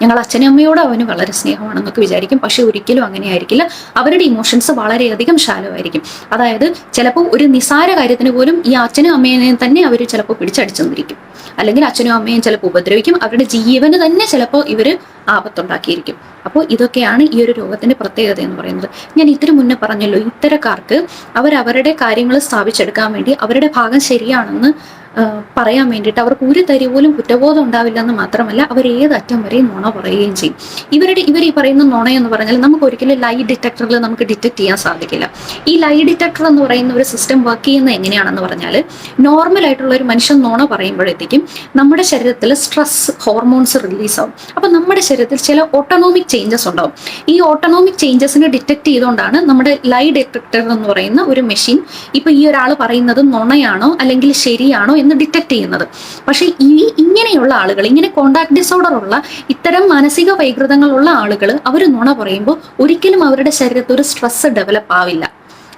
ഞങ്ങൾ അച്ഛനും അമ്മയോട് അവന് വളരെ സ്നേഹമാണെന്നൊക്കെ വിചാരിക്കും. പക്ഷെ ഒരിക്കലും അങ്ങനെയായിരിക്കില്ല. അവരുടെ ഇമോഷൻസ് വളരെയധികം ഷാലോ ആയിരിക്കും. അതായത് ചിലപ്പോൾ ഒരു നിസാര കാര്യത്തിന് പോലും ഈ അച്ഛനും അമ്മയെ തന്നെ അവർ ചിലപ്പോൾ പിടിച്ചടിച്ചെന്നിരിക്കും, അല്ലെങ്കിൽ അച്ഛനും അമ്മയും ചിലപ്പോൾ ഉപദ്രവിക്കും, അവരുടെ ജീവന് തന്നെ ചിലപ്പോൾ ഇവർ ആപത്തുണ്ടാക്കിയിരിക്കും. അപ്പോൾ ഇതൊക്കെയാണ് ഈ ഒരു രോഗത്തിന്റെ പ്രത്യേകത എന്ന് പറയുന്നത്. ഞാൻ ഇതിനു മുന്നേ പറഞ്ഞല്ലോ, ഇത്തരക്കാർക്ക് അവരവരുടെ കാര്യങ്ങൾ സ്ഥാപിച്ചെടുക്കാൻ വേണ്ടി അവരുടെ ഭാഗം ശരിയാണെന്ന് പറയാൻ വേണ്ടിയിട്ട് അവർക്ക് ഒരു തരി പോലും കുറ്റബോധം ഉണ്ടാവില്ല എന്ന് മാത്രമല്ല, അവർ ഏതറ്റം വരെയും നുണ പറയുകയും ചെയ്യും. ഇവർ ഈ പറയുന്ന നുണയെന്ന് പറഞ്ഞാൽ നമുക്ക് ഒരിക്കലും ലൈ ഡിറ്റക്ടറിൽ നമുക്ക് ഡിറ്റക്ട് ചെയ്യാൻ സാധിക്കില്ല. ഈ ലൈ ഡിറ്റക്ടർ എന്ന് പറയുന്ന ഒരു സിസ്റ്റം വർക്ക് ചെയ്യുന്നത് എങ്ങനെയാണെന്ന് പറഞ്ഞാൽ, നോർമൽ ആയിട്ടുള്ള ഒരു മനുഷ്യൻ നുണ പറയുമ്പോഴത്തേക്കും നമ്മുടെ ശരീരത്തിൽ സ്ട്രെസ് ഹോർമോൺസ് റിലീസ് ആവും. അപ്പം നമ്മുടെ ശരീരത്തിൽ ചില ഓട്ടോണോമിക് ചേഞ്ചസ് ഉണ്ടാവും. ഈ ഓട്ടോണോമിക് ചേഞ്ചസിനെ ഡിറ്റക്ട് ചെയ്തുകൊണ്ടാണ് നമ്മുടെ ലൈ ഡിറ്റക്ടർ എന്ന് പറയുന്ന ഒരു മെഷീൻ ഇപ്പൊ ഈ ഒരാൾ പറയുന്നത് നുണയാണോ അല്ലെങ്കിൽ ശരിയാണോ എന്ന് ഡിറ്റക്ട് ചെയ്യുന്നത്. പക്ഷെ ഇങ്ങനെയുള്ള ആളുകൾ, ഇങ്ങനെ കോണ്ടാക്ട് ഡിസോർഡർ ഉള്ള ഇത്തരം മാനസിക വൈകൃതങ്ങളുള്ള ആളുകൾ അവർ നുണ പറയുമ്പോൾ ഒരിക്കലും അവരുടെ ശരീരത്തിൽ ഒരു സ്ട്രെസ് ഡെവലപ്പ് ആവില്ല.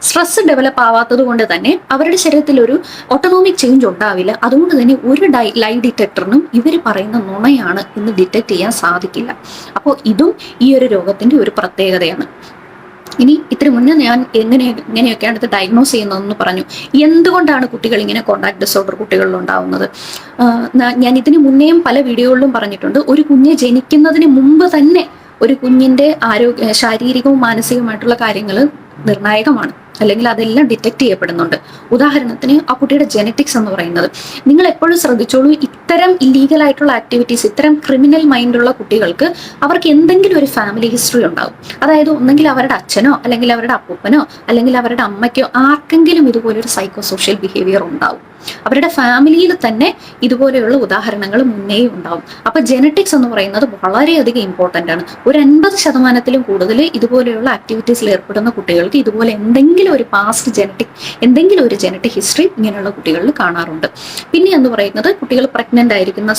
സ്ട്രെസ് ഡെവലപ്പ് ആവാത്തത് കൊണ്ട് തന്നെ അവരുടെ ശരീരത്തിൽ ഒരു ഓട്ടോണോമിക് ചേഞ്ച് ഉണ്ടാവില്ല. അതുകൊണ്ട് തന്നെ ഒരു ലൈ ഡിറ്റക്ടറിനും ഇവർ പറയുന്ന നുണയാണ് എന്ന് ഡിറ്റക്ട് ചെയ്യാൻ സാധിക്കില്ല. അപ്പോൾ ഇതും ഈ ഒരു രോഗത്തിന്റെ ഒരു പ്രത്യേകതയാണ്. ഇനി ഇത്തിരി മുന്നേ ഞാൻ എങ്ങനെയൊക്കെയാണ് ഇത് ഡയഗ്നോസ് ചെയ്യുന്നതെന്ന് പറഞ്ഞു. എന്തുകൊണ്ടാണ് കുട്ടികൾ ഇങ്ങനെ കോണ്ടാക്ട് ഡിസോർഡർ കുട്ടികളിൽ ഉണ്ടാവുന്നത്? ഞാൻ ഇതിന് മുന്നേയും പല വീഡിയോകളിലും പറഞ്ഞിട്ടുണ്ട്. ഒരു കുഞ്ഞ് ജനിക്കുന്നതിന് മുമ്പ് തന്നെ ഒരു കുഞ്ഞിന്റെ ശാരീരികവും മാനസികവുമായിട്ടുള്ള കാര്യങ്ങൾ നിർണായകമാണ്, അല്ലെങ്കിൽ അതെല്ലാം ഡിറ്റക്ട് ചെയ്യപ്പെടുന്നുണ്ട്. ഉദാഹരണത്തിന് ആ കുട്ടിയുടെ ജെനറ്റിക്സ് എന്ന് പറയുന്നത് നിങ്ങൾ എപ്പോഴും ശ്രദ്ധിച്ചോളൂ. ഇത്തരം ഇല്ലീഗൽ ആയിട്ടുള്ള ആക്ടിവിറ്റീസ്, ഇത്തരം ക്രിമിനൽ മൈൻഡുള്ള കുട്ടികൾക്ക് അവർക്ക് എന്തെങ്കിലും ഒരു ഫാമിലി ഹിസ്റ്ററി ഉണ്ടാവും. അതായത് ഒന്നെങ്കിൽ അവരുടെ അച്ഛനോ അല്ലെങ്കിൽ അവരുടെ അപ്പൂപ്പനോ അല്ലെങ്കിൽ അവരുടെ അമ്മയ്ക്കോ ആർക്കെങ്കിലും ഇതുപോലൊരു സൈക്കോ സോഷ്യൽ ബിഹേവിയർ ഉണ്ടാവും. അവരുടെ ഫാമിലിയിൽ തന്നെ ഇതുപോലെയുള്ള ഉദാഹരണങ്ങൾ മുന്നേ ഉണ്ടാവും. അപ്പൊ ജെനറ്റിക്സ് എന്ന് പറയുന്നത് വളരെയധികം ഇമ്പോർട്ടൻ്റ് ആണ്. ഒരു 50% കൂടുതൽ ഇതുപോലെയുള്ള ആക്ടിവിറ്റീസിൽ ഏർപ്പെടുന്ന കുട്ടികൾക്ക് ഇതുപോലെ എന്തെങ്കിലും ഒരു പാസ്റ്റ് എന്തെങ്കിലും ഒരു ജെനറ്റിക് ഹിസ്റ്ററി ഇങ്ങനെയുള്ള കുട്ടികളിൽ കാണാറുണ്ട്. പിന്നെ എന്ന് പറയുന്നത് കുട്ടികൾ പ്രഗ്നന്റ് ആയിരിക്കുന്ന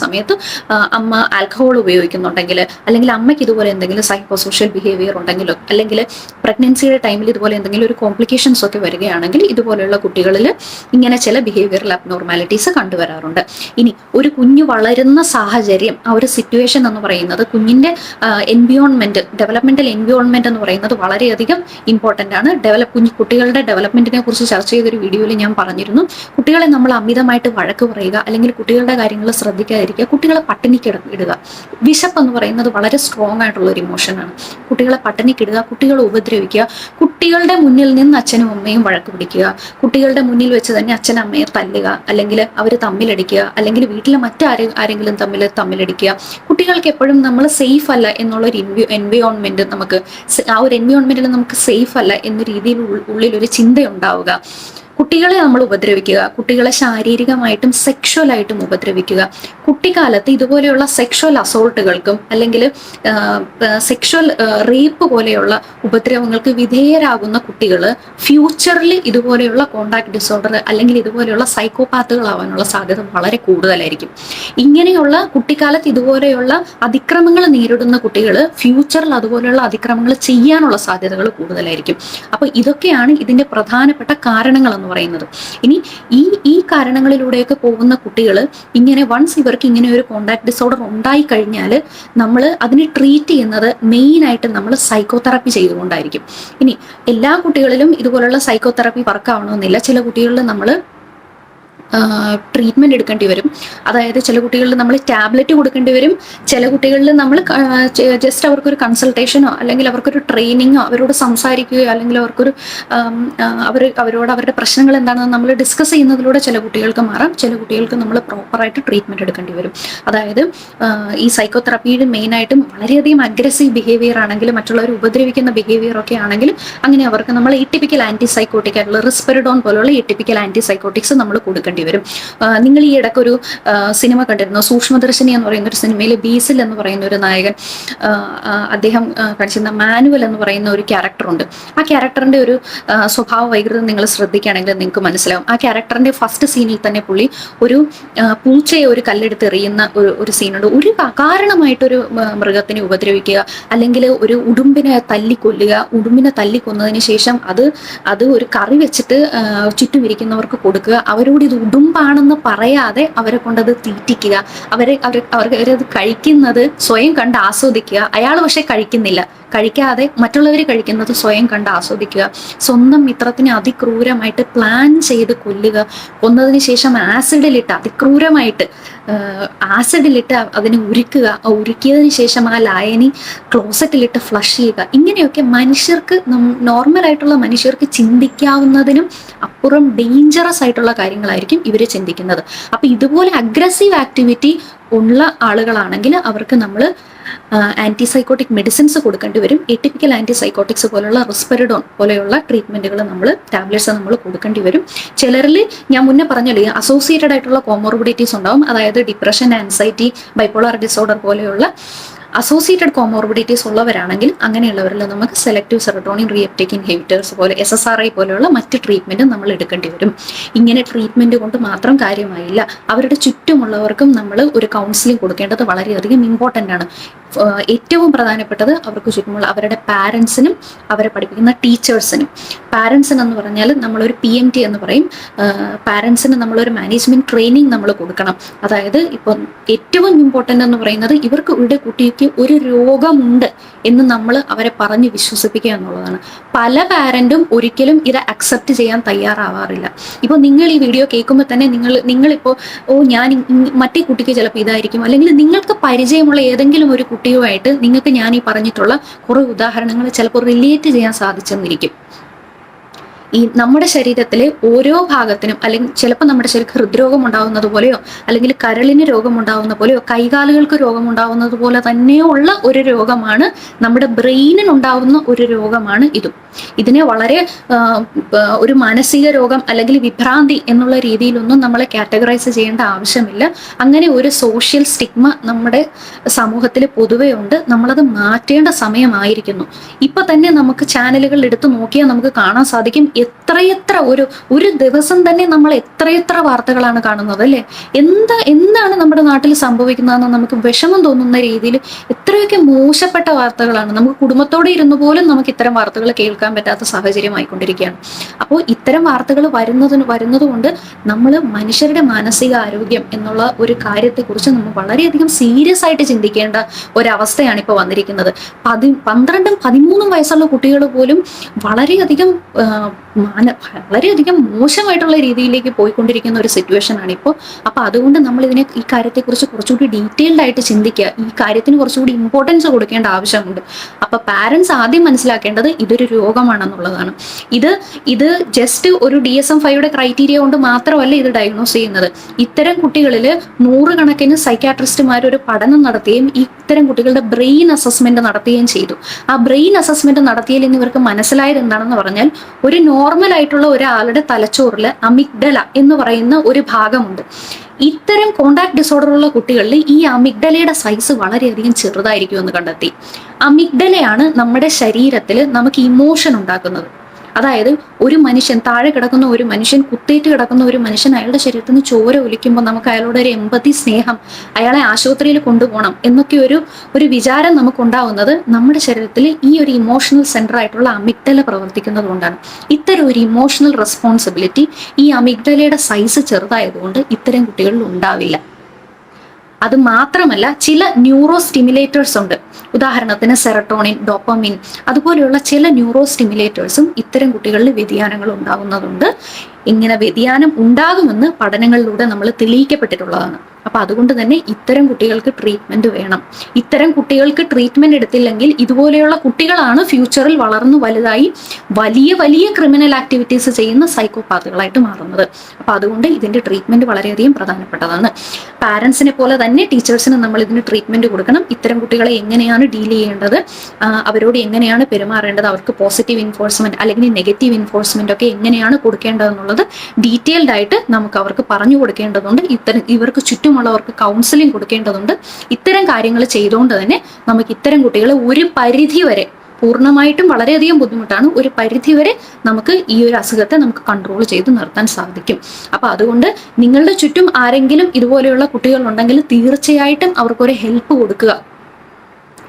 സമയത്ത് അമ്മ ആൽക്കഹോൾ ഉപയോഗിക്കുന്നുണ്ടെങ്കിൽ, അല്ലെങ്കിൽ അമ്മയ്ക്ക് ഇതുപോലെ എന്തെങ്കിലും സൈക്കോ സോഷ്യൽ ബിഹേവിയർ ഉണ്ടെങ്കിലോ, അല്ലെങ്കിൽ പ്രഗ്നൻസിയുടെ ടൈമിൽ ഇതുപോലെ എന്തെങ്കിലും ഒരു കോംപ്ലിക്കേഷൻസ് ഒക്കെ വരികയാണെങ്കിൽ ഇതുപോലെയുള്ള കുട്ടികളിൽ ഇങ്ങനെ ചില ബിഹേവിയറൽ അബ്നോർമാലിറ്റീസ് കണ്ടുവരാറുണ്ട്. ഇനി ഒരു കുഞ്ഞ് വളരുന്ന സാഹചര്യം, ആ ഒരു സിറ്റുവേഷൻ എന്ന് പറയുന്നത് കുഞ്ഞിന്റെ എൻവിയോൺമെന്റ്, ഡെവലപ്മെന്റൽ എൻവിയോൺമെന്റ് എന്ന് പറയുന്നത് വളരെയധികം ഇമ്പോർട്ടൻ്റ് ആണ്. കുട്ടികളുടെ ഡെവലപ്മെന്റിനെ കുറിച്ച് ചർച്ച ചെയ്തൊരു വീഡിയോയിൽ ഞാൻ പറഞ്ഞിരുന്നു. കുട്ടികളെ നമ്മൾ അമിതമായിട്ട് വഴക്ക് പറയുക, അല്ലെങ്കിൽ കുട്ടികളുടെ കാര്യങ്ങൾ ശ്രദ്ധിക്കാതിരിക്കുക, കുട്ടികളെ പട്ടിണിക്കിടുക. വിശപ്പ് എന്ന് പറയുന്നത് വളരെ സ്ട്രോങ് ആയിട്ടുള്ള ഒരു ഇമോഷനാണ്. കുട്ടികളെ പട്ടിണിക്കിടുക, കുട്ടികളെ ഉപദ്രവിക്കുക, കുട്ടികളുടെ മുന്നിൽ നിന്ന് അച്ഛനും അമ്മയും വഴക്ക് പിടിക്കുക, കുട്ടികളുടെ മുന്നിൽ വെച്ച് തന്നെ അച്ഛനും അമ്മയെ തല്ലുക, അല്ലെങ്കിൽ അവർ തമ്മിലടിക്കുക, അല്ലെങ്കിൽ വീട്ടിലെ ആരെങ്കിലും തമ്മിലടിക്കുക. കുട്ടികൾക്ക് എപ്പോഴും നമ്മൾ സേഫ് അല്ല എന്നുള്ളൊരു എൻവയോൺമെന്റ്, ആ ഒരു എൻവയോൺമെന്റിൽ നമുക്ക് സേഫ് അല്ല എന്ന രീതിയിൽ ഉള്ളിലൊരു ചിന്തയുണ്ടാവുക. കുട്ടികളെ നമ്മൾ ഉപദ്രവിക്കുക, കുട്ടികളെ ശാരീരികമായിട്ടും സെക്ഷുവലായിട്ടും ഉപദ്രവിക്കുക. കുട്ടിക്കാലത്ത് ഇതുപോലെയുള്ള സെക്ഷുവൽ അസോൾട്ടുകൾക്കും അല്ലെങ്കിൽ സെക്ഷുവൽ റേപ്പ് പോലെയുള്ള ഉപദ്രവങ്ങൾക്ക് വിധേയരാകുന്ന കുട്ടികൾ ഫ്യൂച്ചറിൽ ഇതുപോലെയുള്ള കോണ്ടാക്ട് ഡിസോർഡർ അല്ലെങ്കിൽ ഇതുപോലെയുള്ള സൈക്കോപാത്തുകളാവാനുള്ള സാധ്യത വളരെ കൂടുതലായിരിക്കും. ഇങ്ങനെയുള്ള കുട്ടിക്കാലത്ത് ഇതുപോലെയുള്ള അതിക്രമങ്ങൾ നേരിടുന്ന കുട്ടികൾ ഫ്യൂച്ചറിൽ അതുപോലെയുള്ള അതിക്രമങ്ങൾ ചെയ്യാനുള്ള സാധ്യതകൾ കൂടുതലായിരിക്കും. അപ്പോൾ ഇതൊക്കെയാണ് ഇതിന്റെ പ്രധാനപ്പെട്ട കാരണങ്ങൾ എന്ന് പറയുന്നത്. ഇനി ഈ കാരണങ്ങളിലൂടെയൊക്കെ പോകുന്ന കുട്ടികൾ ഇങ്ങനെ വൺസ് ഇവർക്ക് ഇങ്ങനെ ഒരു കോണ്ടാക്ട് ഡിസോർഡർ ഉണ്ടായി കഴിഞ്ഞാൽ നമ്മൾ അതിനെ ട്രീറ്റ് ചെയ്യുന്നത് മെയിനായിട്ട് നമ്മൾ സൈക്കോതെറാപ്പി ചെയ്തുകൊണ്ടായിരിക്കും. ഇനി എല്ലാ കുട്ടികളിലും ഇതുപോലുള്ള സൈക്കോതെറാപ്പി വർക്കാവണമെന്നില്ല. ചില കുട്ടികളിൽ നമ്മൾ ട്രീറ്റ്മെൻറ്റ് എടുക്കേണ്ടി വരും. അതായത് ചില കുട്ടികളിൽ നമ്മൾ ടാബ്ലറ്റ് കൊടുക്കേണ്ടി വരും, ചില കുട്ടികളിൽ നമ്മൾ ജസ്റ്റ് അവർക്കൊരു കൺസൾട്ടേഷനോ അല്ലെങ്കിൽ അവർക്കൊരു ട്രെയിനിങ്ങോ, അവരോട് സംസാരിക്കുകയോ അല്ലെങ്കിൽ അവർക്കൊരു അവരോട് അവരുടെ പ്രശ്നങ്ങൾ എന്താണെന്ന് നമ്മൾ ഡിസ്കസ് ചെയ്യുന്നതിലൂടെ ചില കുട്ടികൾക്ക് മാറാം. ചില കുട്ടികൾക്ക് നമ്മൾ പ്രോപ്പറായിട്ട് ട്രീറ്റ്മെൻറ്റ് എടുക്കേണ്ടി വരും. അതായത് ഈ സൈക്കോതെറാപ്പിയിൽ മെയിനായിട്ടും വളരെയധികം അഗ്രസീവ് ബിഹേവിയർ ആണെങ്കിൽ, മറ്റുള്ളവർ ഉപദ്രവിക്കുന്ന ബിഹേവിയർ ഒക്കെ ആണെങ്കിൽ, അങ്ങനെ അവർക്ക് നമ്മൾ എറ്റിപ്പിക്കൽ ആൻറ്റിസൈക്കോട്ടിക് ആയിട്ടുള്ള റിസ്പെറിഡോൺ പോലുള്ള എറ്റിപ്പിക്കൽ ആൻറ്റിസൈക്കോട്ടിക്സ് നമ്മൾ കൊടുക്കേണ്ടി വരും. നിങ്ങൾ ഈ ഇടയ്ക്കൊരു സിനിമ കണ്ടിരുന്നു, സൂക്ഷ്മദർശിനി എന്ന് പറയുന്ന ഒരു സിനിമയിൽ ബീസിൽ എന്ന് പറയുന്ന ഒരു നായകൻ, അദ്ദേഹം കാണിച്ചിരുന്ന മാനുവൽ എന്ന് പറയുന്ന ഒരു ക്യാരക്ടറുണ്ട്. ആ ക്യാരക്ടറിന്റെ ഒരു സ്വഭാവ വൈകൃതം നിങ്ങൾ ശ്രദ്ധിക്കുകയാണെങ്കിൽ നിങ്ങൾക്ക് മനസ്സിലാവും. ആ ക്യാരക്ടറിന്റെ ഫസ്റ്റ് സീനിൽ തന്നെ പുള്ളി ഒരു പൂച്ചയെ ഒരു കല്ലെടുത്ത് എറിയുന്ന ഒരു സീനുണ്ട്. ഒരു അകാരണമായിട്ടൊരു മൃഗത്തിനെ ഉപദ്രവിക്കുക, അല്ലെങ്കിൽ ഒരു ഉടുമ്പിനെ തല്ലിക്കൊല്ലുക. ഉടുമ്പിനെ തല്ലിക്കൊന്നതിന് ശേഷം അത് ഒരു കറി വെച്ചിട്ട് ചുറ്റും ഇരിക്കുന്നവർക്ക് കൊടുക്കുക. അവരോട് ഇത് ഉടുമ്പാണെന്ന് പറയാതെ അവരെ കൊണ്ടത് തീറ്റിക്കുക. അവരത് കഴിക്കുന്നത് സ്വയം കണ്ട് ആസ്വദിക്കുക. അയാൾ പക്ഷെ കഴിക്കാതെ മറ്റുള്ളവർ കഴിക്കുന്നത് സ്വയം കണ്ട് ആസ്വദിക്കുക. സ്വന്തം മിത്രത്തിനെ അതിക്രൂരമായിട്ട് പ്ലാൻ ചെയ്ത് കൊല്ലുക. കൊന്നതിന് ശേഷം അതിക്രൂരമായിട്ട് ആസിഡിലിട്ട് അതിനെ ഉരുക്കുക. ഉരുക്കിയതിന് ശേഷം ആ ലായനി ക്ലോസറ്റിലിട്ട് ഫ്ലഷ് ചെയ്യുക. ഇങ്ങനെയൊക്കെ നോർമലായിട്ടുള്ള മനുഷ്യർക്ക് ചിന്തിക്കാവുന്നതിനും അപ്പുറം ഡേഞ്ചറസ് ആയിട്ടുള്ള കാര്യങ്ങളായിരിക്കും ഇവർ ചിന്തിക്കുന്നത്. അപ്പൊ ഇതുപോലെ അഗ്രസീവ് ആക്ടിവിറ്റി ഉള്ള ആളുകളാണെങ്കിൽ അവർക്ക് നമ്മൾ ആൻറ്റിസൈക്കോട്ടിക് മെഡിസിൻസ് കൊടുക്കേണ്ടി വരും. എറ്റിപ്പിക്കൽ ആൻറ്റിസൈക്കോട്ടിക്സ് പോലുള്ള റിസ്പെറിഡോൺ പോലെയുള്ള ട്രീറ്റ്മെൻറ്റുകൾ ടാബ്ലറ്റ്സ് നമ്മൾ കൊടുക്കേണ്ടി വരും. ചിലരിൽ ഞാൻ മുന്നേ പറഞ്ഞില്ലേ, അസോസിയേറ്റഡ് ആയിട്ടുള്ള കോമോർബിഡിറ്റീസ് ഉണ്ടാവും. അതായത് ഡിപ്രഷൻ, ആൻസൈറ്റി, ബൈപ്പോളാർ ഡിസോർഡർ പോലെയുള്ള അസോസിയേറ്റഡ് കോമോർബിഡിറ്റീസ് ഉള്ളവരാണെങ്കിൽ അങ്ങനെയുള്ളവരിൽ നമുക്ക് സെലക്റ്റീവ് സെറട്ടോണിൻ റീഅപ്ടേക്ക് ഇൻഹിബിറ്റേഴ്സ് പോലെ SSRI പോലെയുള്ള മറ്റ് ട്രീറ്റ്മെൻറ്റ് നമ്മൾ എടുക്കേണ്ടി വരും. ഇങ്ങനെ ട്രീറ്റ്മെൻറ്റ് കൊണ്ട് മാത്രം കാര്യമായില്ല, അവരുടെ ചുറ്റുമുള്ളവർക്കും നമ്മൾ ഒരു കൗൺസിലിംഗ് കൊടുക്കേണ്ടത് വളരെയധികം ഇമ്പോർട്ടൻ്റ് ആണ്. ഏറ്റവും പ്രധാനപ്പെട്ടത് അവർക്ക് ചുറ്റുമുള്ള അവരുടെ പാരൻസിനും അവരെ പഠിപ്പിക്കുന്ന ടീച്ചേഴ്സിനും. പാരൻസിനെന്ന് പറഞ്ഞാൽ നമ്മളൊരു PMT എന്ന് പറയും. പാരൻസിന് നമ്മളൊരു മാനേജ്മെൻറ്റ് ട്രെയിനിങ് നമ്മൾ കൊടുക്കണം. അതായത് ഇപ്പം ഏറ്റവും ഇമ്പോർട്ടൻ്റ് എന്ന് പറയുന്നത് ഇവരുടെ കുട്ടിക്ക് ഒരു രോഗമുണ്ട് എന്ന് നമ്മൾ അവരെ പറഞ്ഞ് വിശ്വസിപ്പിക്കുക എന്നുള്ളതാണ്. പല പാരന്റും ഒരിക്കലും ഇത് അക്സെപ്റ്റ് ചെയ്യാൻ തയ്യാറാവാറില്ല. ഇപ്പോൾ നിങ്ങൾ ഈ വീഡിയോ കേൾക്കുമ്പോൾ തന്നെ നിങ്ങളിപ്പോൾ ഞാൻ മറ്റേ കുട്ടിക്ക് ചിലപ്പോൾ ഇതായിരിക്കും, അല്ലെങ്കിൽ നിങ്ങൾക്ക് പരിചയമുള്ള ഏതെങ്കിലും ഒരു കുട്ടിയുമായിട്ട് നിങ്ങൾക്ക് ഞാൻ ഈ പറഞ്ഞിട്ടുള്ള കുറേ ഉദാഹരണങ്ങൾ ചിലപ്പോൾ റിലേറ്റ് ചെയ്യാൻ സാധിച്ചെന്നിരിക്കും. ഈ നമ്മുടെ ശരീരത്തിലെ ഓരോ ഭാഗത്തിനും, അല്ലെങ്കിൽ ചിലപ്പോൾ നമ്മുടെ ശരീരം ഹൃദ്രോഗം ഉണ്ടാവുന്നത് പോലെയോ, അല്ലെങ്കിൽ കരളിന് രോഗമുണ്ടാവുന്ന പോലെയോ, കൈകാലുകൾക്ക് രോഗമുണ്ടാവുന്നത് പോലെ തന്നെയുള്ള ഒരു രോഗമാണ്, നമ്മുടെ ബ്രെയിനിനുണ്ടാവുന്ന ഒരു രോഗമാണ് ഇതും. ഇതിനെ വളരെ ഒരു മാനസിക രോഗം അല്ലെങ്കിൽ വിഭ്രാന്തി എന്നുള്ള രീതിയിലൊന്നും നമ്മളെ കാറ്റഗറൈസ് ചെയ്യേണ്ട ആവശ്യമില്ല. അങ്ങനെ ഒരു സോഷ്യൽ സ്റ്റിഗ്മ നമ്മുടെ സമൂഹത്തിൽ പൊതുവെ ഉണ്ട്. നമ്മളത് മാറ്റേണ്ട സമയമായിരിക്കുന്നു. ഇപ്പൊ തന്നെ നമുക്ക് ചാനലുകൾ എടുത്തു നോക്കിയാൽ നമുക്ക് കാണാൻ സാധിക്കും എത്രയെത്ര ഒരു ദിവസം തന്നെ നമ്മൾ എത്രയെത്ര വാർത്തകളാണ് കാണുന്നത്, അല്ലേ? എന്താണ് നമ്മുടെ നാട്ടിൽ സംഭവിക്കുന്നതെന്ന് നമുക്ക് വിഷമം തോന്നുന്ന രീതിയിൽ എത്രയൊക്കെ മോശപ്പെട്ട വാർത്തകളാണ്. നമുക്ക് കുടുംബത്തോടെ ഇരുന്നു പോലും നമുക്ക് ഇത്തരം വാർത്തകൾ കേൾക്കാൻ പറ്റാത്ത സാഹചര്യമായിക്കൊണ്ടിരിക്കുകയാണ്. അപ്പോൾ ഇത്തരം വാർത്തകൾ വരുന്നതുകൊണ്ട് നമ്മൾ മനുഷ്യരുടെ മാനസിക ആരോഗ്യം എന്നുള്ള ഒരു കാര്യത്തെക്കുറിച്ച് നമ്മൾ വളരെയധികം സീരിയസ് ആയിട്ട് ചിന്തിക്കേണ്ട ഒരവസ്ഥയാണ് ഇപ്പോൾ വന്നിരിക്കുന്നത്. 12, 13 വയസ്സുള്ള കുട്ടികൾ പോലും വളരെയധികം മോശമായിട്ടുള്ള രീതിയിലേക്ക് പോയിക്കൊണ്ടിരിക്കുന്ന ഒരു സിറ്റുവേഷൻ ആണ് ഇപ്പോൾ. അപ്പൊ അതുകൊണ്ട് നമ്മൾ ഈ കാര്യത്തെക്കുറിച്ച് കുറച്ചുകൂടി ഡീറ്റെയിൽഡ് ആയിട്ട് ചിന്തിക്കുക. ഈ കാര്യത്തിന് കുറച്ചുകൂടി ഇമ്പോർട്ടൻസ് കൊടുക്കേണ്ട ആവശ്യമുണ്ട്. അപ്പൊ പാരന്റ്സ് ആദ്യം മനസ്സിലാക്കേണ്ടത് ഇതൊരു രോഗമാണെന്നുള്ളതാണ്. ഇത് ജസ്റ്റ് ഒരു DSM-5 ക്രൈറ്റീരിയ കൊണ്ട് മാത്രമല്ല ഇത് ഡയഗ്നോസ് ചെയ്യുന്നത്. ഇത്തരം കുട്ടികളിൽ 100 കണക്കിന് സൈക്കാട്രിസ്റ്റുമാർ ഒരു പഠനം നടത്തുകയും ഇത്തരം കുട്ടികളുടെ ബ്രെയിൻ അസസ്മെന്റ് നടത്തുകയും ചെയ്തു. ആ ബ്രെയിൻ അസസ്മെന്റ് നടത്തിയതിൽ നിന്ന് ഇവർക്ക് മനസ്സിലായത് എന്താണെന്ന് പറഞ്ഞാൽ, ഒരു നോർമൽ ആയിട്ടുള്ള ഒരാളുടെ തലച്ചോറിൽ അമിഗ്ഡല എന്ന് പറയുന്ന ഒരു ഭാഗമുണ്ട്. ഇത്തരം കോണ്ടാക്ട് ഡിസോർഡർ ഉള്ള കുട്ടികളിൽ ഈ അമിഗ്ഡലയുടെ സൈസ് വളരെയധികം ചെറുതായിരിക്കുമെന്ന് കണ്ടെത്തി. അമിഗ്ഡലയാണ് നമ്മുടെ ശരീരത്തിൽ നമുക്ക് ഇമോഷൻ ഉണ്ടാക്കുന്നത്. അതായത് ഒരു മനുഷ്യൻ, താഴെ കിടക്കുന്ന ഒരു മനുഷ്യൻ, കുത്തേറ്റ് കിടക്കുന്ന ഒരു മനുഷ്യൻ, അയാളുടെ ശരീരത്തിൽ നിന്ന് ചോര ഒലിക്കുമ്പോൾ നമുക്ക് അയാളോട് ഒരു എമ്പതി, സ്നേഹം, അയാളെ ആശുപത്രിയിൽ കൊണ്ടുപോകണം എന്നൊക്കെ ഒരു വിചാരം നമുക്കുണ്ടാവുന്നത് നമ്മുടെ ശരീരത്തിൽ ഈ ഒരു ഇമോഷണൽ സെന്റർ ആയിട്ടുള്ള അമിഗ്ഡല പ്രവർത്തിക്കുന്നത് കൊണ്ടാണ്. ഇത്തരം ഒരു ഇമോഷണൽ റെസ്പോൺസിബിലിറ്റി ഈ അമിഗ്ഡലയുടെ സൈസ് ചെറുതായതുകൊണ്ട് ഇത്തരം കുട്ടികളിൽ ഉണ്ടാവില്ല. അത് മാത്രമല്ല ചില ന്യൂറോ സ്റ്റിമുലേറ്റേഴ്സ് ഉണ്ട്. ഉദാഹരണത്തിന് സെറട്ടോണിൻ, ഡോപ്പമിൻ, അതുപോലെയുള്ള ചില ന്യൂറോ സ്റ്റിമുലേറ്റേഴ്സും ഇത്തരം കുട്ടികളിൽ വ്യതിയാനങ്ങൾ ഉണ്ടാകുന്നതുണ്ട്. ഇങ്ങനെ വ്യതിയാനം ഉണ്ടാകുമെന്ന് പഠനങ്ങളിലൂടെ നമ്മൾ തെളിയിക്കപ്പെട്ടിട്ടുള്ളതാണ്. അപ്പൊ അതുകൊണ്ട് തന്നെ ഇത്തരം കുട്ടികൾക്ക് ട്രീറ്റ്മെന്റ് വേണം. ഇത്തരം കുട്ടികൾക്ക് ട്രീറ്റ്മെന്റ് എടുത്തില്ലെങ്കിൽ ഇതുപോലെയുള്ള കുട്ടികളാണ് ഫ്യൂച്ചറിൽ വളർന്നു വലുതായി വലിയ വലിയ ക്രിമിനൽ ആക്ടിവിറ്റീസ് ചെയ്യുന്ന സൈക്കോപാത്തുകളായിട്ട് മാറുന്നത്. അപ്പൊ അതുകൊണ്ട് ഇതിന്റെ ട്രീറ്റ്മെന്റ് വളരെയധികം പ്രധാനപ്പെട്ടതാണ്. പാരന്റ്സിനെ പോലെ തന്നെ ടീച്ചേഴ്സിന് നമ്മൾ ഇതിന് ട്രീറ്റ്മെന്റ് കൊടുക്കണം. ഇത്തരം കുട്ടികളെ എങ്ങനെയാണ് ഡീൽ ചെയ്യേണ്ടത്, അവരോട് എങ്ങനെയാണ് പെരുമാറേണ്ടത്, അവർക്ക് പോസിറ്റീവ് ഇൻഫോഴ്സ്മെന്റ് അല്ലെങ്കിൽ നെഗറ്റീവ് ഇൻഫോഴ്സ്മെന്റ് ഒക്കെ എങ്ങനെയാണ് കൊടുക്കേണ്ടതെന്നുള്ളത് ഡീറ്റെയിൽഡ് ആയിട്ട് നമുക്ക് അവർക്ക് പറഞ്ഞു കൊടുക്കേണ്ടതുണ്ട്. ഇവർക്ക് ചുറ്റുമുള്ളവർക്ക് കൗൺസിലിംഗ് കൊടുക്കേണ്ടതുണ്ട്. ഇത്തരം കാര്യങ്ങൾ ചെയ്തുകൊണ്ട് തന്നെ നമുക്ക് ഇത്തരം കുട്ടികളെ ഒരു പരിധി വരെ, പൂർണ്ണമായിട്ടും വളരെയധികം ബുദ്ധിമുട്ടാണ്, ഒരു പരിധി വരെ നമുക്ക് ഈ ഒരു അസുഖത്തെ നമുക്ക് കൺട്രോൾ ചെയ്ത് നിർത്താൻ സാധിക്കും. അപ്പൊ അതുകൊണ്ട് നിങ്ങളുടെ ചുറ്റും ആരെങ്കിലും ഇതുപോലെയുള്ള കുട്ടികൾ ഉണ്ടെങ്കിൽ തീർച്ചയായിട്ടും അവർക്കൊരു ഹെൽപ്പ് കൊടുക്കുക.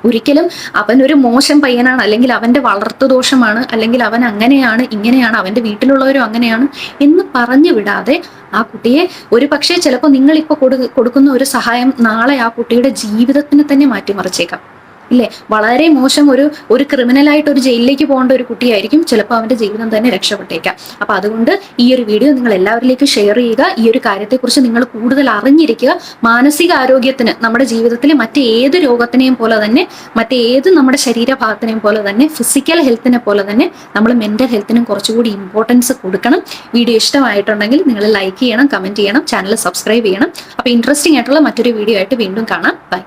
ഒരിക്കലും അവനൊരു മോശം പയ്യനാണ്, അല്ലെങ്കിൽ അവന്റെ വളർത്തു ദോഷമാണ്, അല്ലെങ്കിൽ അവൻ അങ്ങനെയാണ് ഇങ്ങനെയാണ്, അവന്റെ വീട്ടിലുള്ളവരും അങ്ങനെയാണ് എന്ന് പറഞ്ഞു വിടാതെ ആ കുട്ടിയെ, ഒരു പക്ഷേ ചിലപ്പോൾ നിങ്ങളിപ്പോൾ കൊടുക്കുന്ന ഒരു സഹായം നാളെ ആ കുട്ടിയുടെ ജീവിതത്തിനെ തന്നെ മാറ്റിമറിച്ചേക്കാം. ഇല്ലേ? വളരെ മോശം ഒരു ക്രിമിനലായിട്ട് ഒരു ജയിലിലേക്ക് പോകേണ്ട ഒരു കുട്ടിയായിരിക്കും, ചിലപ്പോൾ അവന്റെ ജീവിതം തന്നെ രക്ഷപ്പെട്ടേക്കാം. അപ്പൊ അതുകൊണ്ട് ഈ ഒരു വീഡിയോ നിങ്ങൾ എല്ലാവരിലേക്കും ഷെയർ ചെയ്യുക. ഈ ഒരു കാര്യത്തെക്കുറിച്ച് നിങ്ങൾ കൂടുതൽ അറിഞ്ഞിരിക്കുക. മാനസിക ആരോഗ്യത്തിന് നമ്മുടെ ജീവിതത്തിലെ മറ്റേത് രോഗത്തിനെയും പോലെ തന്നെ, മറ്റേത് നമ്മുടെ ശരീരഭാഗത്തിനെയും പോലെ തന്നെ, ഫിസിക്കൽ ഹെൽത്തിനെ പോലെ തന്നെ നമ്മൾ മെന്റൽ ഹെൽത്തിനും കുറച്ചുകൂടി ഇമ്പോർട്ടൻസ് കൊടുക്കണം. വീഡിയോ ഇഷ്ടമായിട്ടുണ്ടെങ്കിൽ നിങ്ങൾ ലൈക്ക് ചെയ്യണം, കമന്റ് ചെയ്യണം, ചാനൽ സബ്സ്ക്രൈബ് ചെയ്യണം. അപ്പൊ ഇൻട്രസ്റ്റിംഗ് ആയിട്ടുള്ള മറ്റൊരു വീഡിയോ ആയിട്ട് വീണ്ടും കാണാം. ബൈ.